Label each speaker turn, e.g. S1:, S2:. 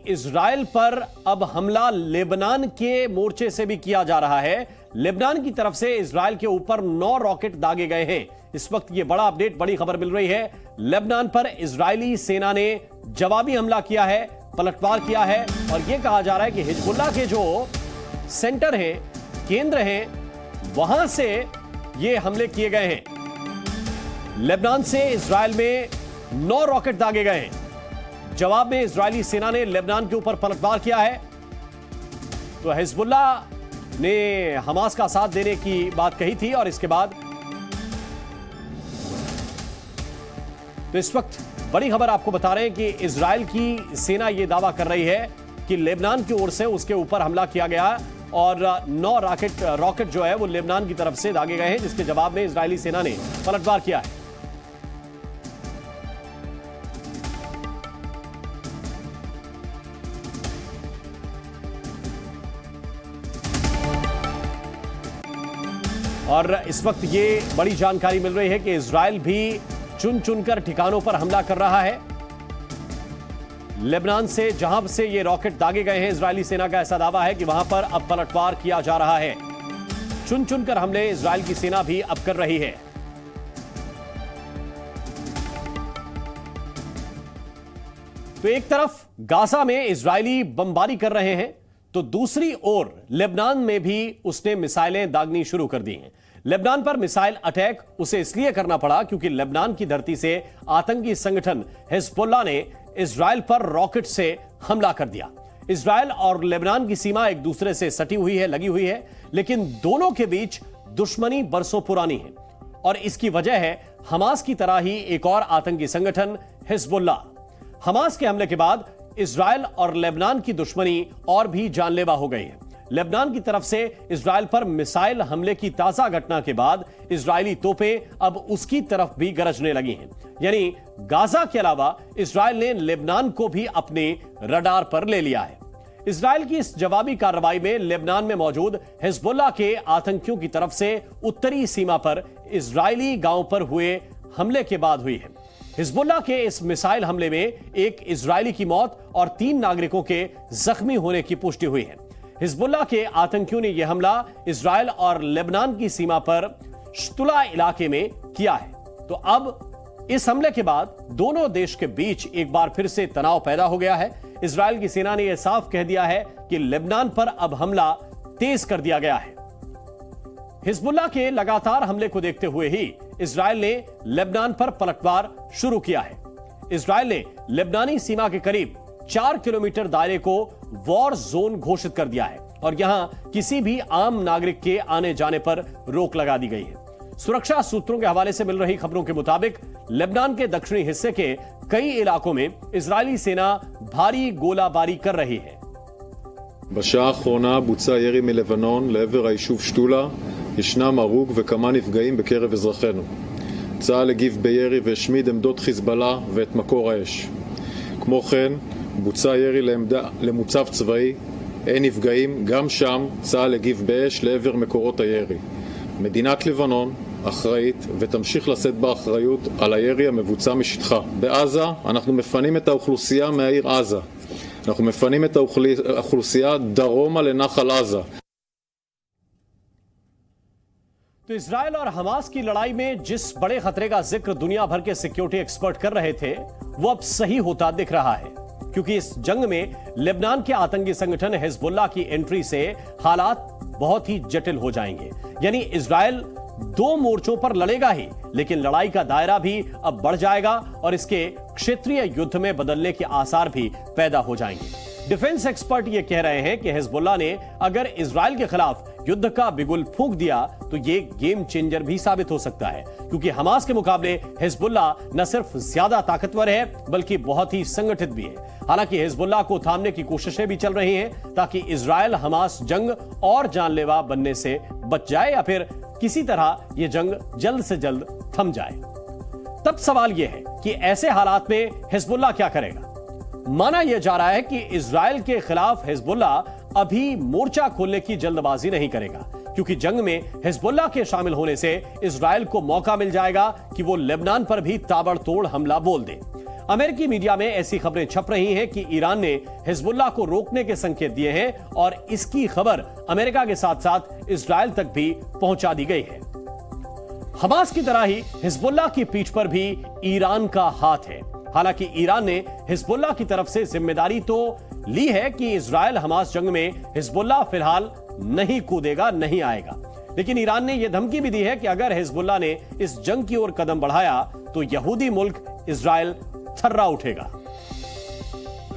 S1: Israel पर अब हमला लेबनान के मोर्चे से भी किया जा रहा है। लेबनान की तरफ से इजराइल के ऊपर 9 रॉकेट दागे गए हैं। इस वक्त ये बड़ा अपडेट, बड़ी खबर मिल रही है। लेबनान पर इजरायली सेना ने जवाबी हमला किया है, पलटवार किया है और यह कहा जा रहा है कि हिजबुल्लाह के जो सेंटर हैं, केंद्र हैं, वहां से ये हमले किए गए हैं। लेबनान से इजराइल में 9 रॉकेट दागे गए हैं। जवाब में इजरायली सेना ने लेबनान के ऊपर पलटवार किया है। तो हिजबुल्लाह ने हमास का साथ देने की बात कही थी और इसके बाद तो इस वक्त बड़ी खबर आपको बता रहे हैं कि इजराइल की सेना यह दावा कर रही है कि लेबनान की ओर से उसके ऊपर हमला किया गया और 9 रॉकेट जो है वो लेबनान की तरफ से दागे गए हैं, जिसके जवाब में इजरायली सेना ने पलटवार किया है। और इस वक्त ये बड़ी जानकारी मिल रही है कि इजराइल भी चुन चुनकर ठिकानों पर हमला कर रहा है। लेबनान से जहां से ये रॉकेट दागे गए हैं, इजरायली सेना का ऐसा दावा है कि वहां पर अब पलटवार किया जा रहा है। चुन चुनकर हमले इजराइल की सेना भी अब कर रही है। तो एक तरफ गाजा में इजरायली बमबारी कर रहे हैं, तो दूसरी ओर लेबनान में भी उसने मिसाइलें दागनी शुरू कर दी हैं। लेबनान पर मिसाइल अटैक उसे इसलिए करना पड़ा क्योंकि लेबनान की धरती से आतंकी संगठन हिजबुल्लाह ने इजराइल पर रॉकेट से हमला कर दिया। इजराइल और लेबनान की सीमा एक दूसरे से सटी हुई है, लगी हुई है, लेकिन दोनों के बीच दुश्मनी बरसों पुरानी है और इसकी वजह है हमास की तरह ही एक और आतंकी संगठन हिजबुल्लाह। हमास के हमले के बाद इजराइल और लेबनान की दुश्मनी और भी जानलेवा हो गई है। लेबनान की तरफ से इजराइल पर मिसाइल हमले की ताजा घटना के बाद इजरायली तोपें अब उसकी तरफ भी गरजने लगी हैं। यानी गाजा के अलावा इजराइल ने लेबनान को भी अपने रडार पर ले लिया है। इजराइल की इस जवाबी कार्रवाई में लेबनान में मौजूद हिजबुल्लाह के आतंकियों की तरफ से उत्तरी सीमा पर इजरायली गांव पर हुए हमले के बाद हुई है। हिजबुल्लाह के इस मिसाइल हमले में एक इजरायली की मौत और 3 नागरिकों के जख्मी होने की पुष्टि हुई है। हिजबुल्लाह के आतंकियों ने यह हमला इजराइल और लेबनान की सीमा पर श्तुला इलाके में किया है। तो अब इस हमले के बाद दोनों देश के बीच एक बार फिर से तनाव पैदा हो गया है। इजराइल की सेना ने यह साफ कह दिया है कि लेबनान पर अब हमला तेज कर दिया गया है। हिजबुल्लाह के लगातार हमले को देखते हुए ही इजराइल ने लेबनान पर पलटवार शुरू किया है। इजराइल ने लेबनानी सीमा के करीब 4 किलोमीटर दायरे को वॉर जोन घोषित कर दिया है और यहां किसी भी आम नागरिक के आने जाने पर रोक लगा दी गई है। सुरक्षा सूत्रों के हवाले से मिल रही खबरों के मुताबिक लेबनान के दक्षिणी हिस्से के कई इलाकों में इजरायली सेना भारी गोलाबारी कर रही है।
S2: בשעה האחרונה בוצע ירי מלבנון לעבר היישוב שתולה. ישנם הרוג וכמה נפגעים בקרב אזרחינו. צה"ל הגיב בירי והשמיד עמדות חיזבאללה ואת מקור האש. כמו כן, בוצע ירי למוצב צבאי, אין נפגעים, גם שם צה"ל הגיב באש לעבר מקורות הירי. מדינת לבנון אחראית ותמשיך לשאת באחריות על הירי המבוצע משטחה. בעזה אנחנו מפנים את האוכלוסייה מהעיר עזה. אנחנו מפנים את האוכלוסייה דרומה לנחל עזה.
S1: तो इजराइल और हमास की लड़ाई में जिस बड़े खतरे का जिक्र दुनिया भर के सिक्योरिटी एक्सपर्ट कर रहे थे, वो अब सही होता दिख रहा है, क्योंकि इस जंग में लेबनान के आतंकी संगठन हिजबुल्लाह की एंट्री से हालात बहुत ही जटिल हो जाएंगे। यानी इजराइल 2 मोर्चों पर लड़ेगा ही, लेकिन लड़ाई का दायरा भी अब बढ़ जाएगा और इसके क्षेत्रीय युद्ध में बदलने के आसार भी पैदा हो जाएंगे। डिफेंस एक्सपर्ट ये कह रहे हैं कि हिजबुल्लाह ने अगर इजराइल के खिलाफ युद्ध का बिगुल फूंक दिया तो ये गेम चेंजर भी साबित हो सकता है, क्योंकि हमास के मुकाबले हिजबुल्लाह न सिर्फ ज्यादा ताकतवर है बल्कि बहुत ही संगठित भी है। हालांकि हिजबुल्लाह को थामने की कोशिशें भी चल रही हैं ताकि इजराइल हमास जंग और जानलेवा बनने से बच जाए या फिर किसी तरह यह जंग जल्द से जल्द थम जाए। तब सवाल यह है कि ऐसे हालात में हिजबुल्लाह क्या करेगा। माना यह जा रहा है कि इजराइल के खिलाफ हिजबुल्लाह अभी मोर्चा खोलने की जल्दबाजी नहीं करेगा, क्योंकि जंग में हिजबुल्लाह के शामिल होने से इजराइल को मौका मिल जाएगा कि वो लेबनान पर भी ताबड़तोड़ हमला बोल दे। अमेरिकी मीडिया में ऐसी खबरें छप रही हैं कि ईरान ने हिजबुल्लाह को रोकने के संकेत दिए हैं और इसकी खबर अमेरिका के साथ साथ इजराइल तक भी पहुंचा दी गई है। हमास की तरह ही हिजबुल्लाह की पीठ पर भी ईरान का हाथ है। हालांकि ईरान ने हिजबुल्लाह की तरफ से जिम्मेदारी तो ली है कि इजराइल हमास जंग में हिजबुल्लाह फिलहाल नहीं कूदेगा, नहीं आएगा, लेकिन ईरान ने यह धमकी भी दी है कि अगर हिजबुल्लाह ने इस जंग की ओर कदम बढ़ाया तो यहूदी मुल्क इजराइल थर्रा उठेगा।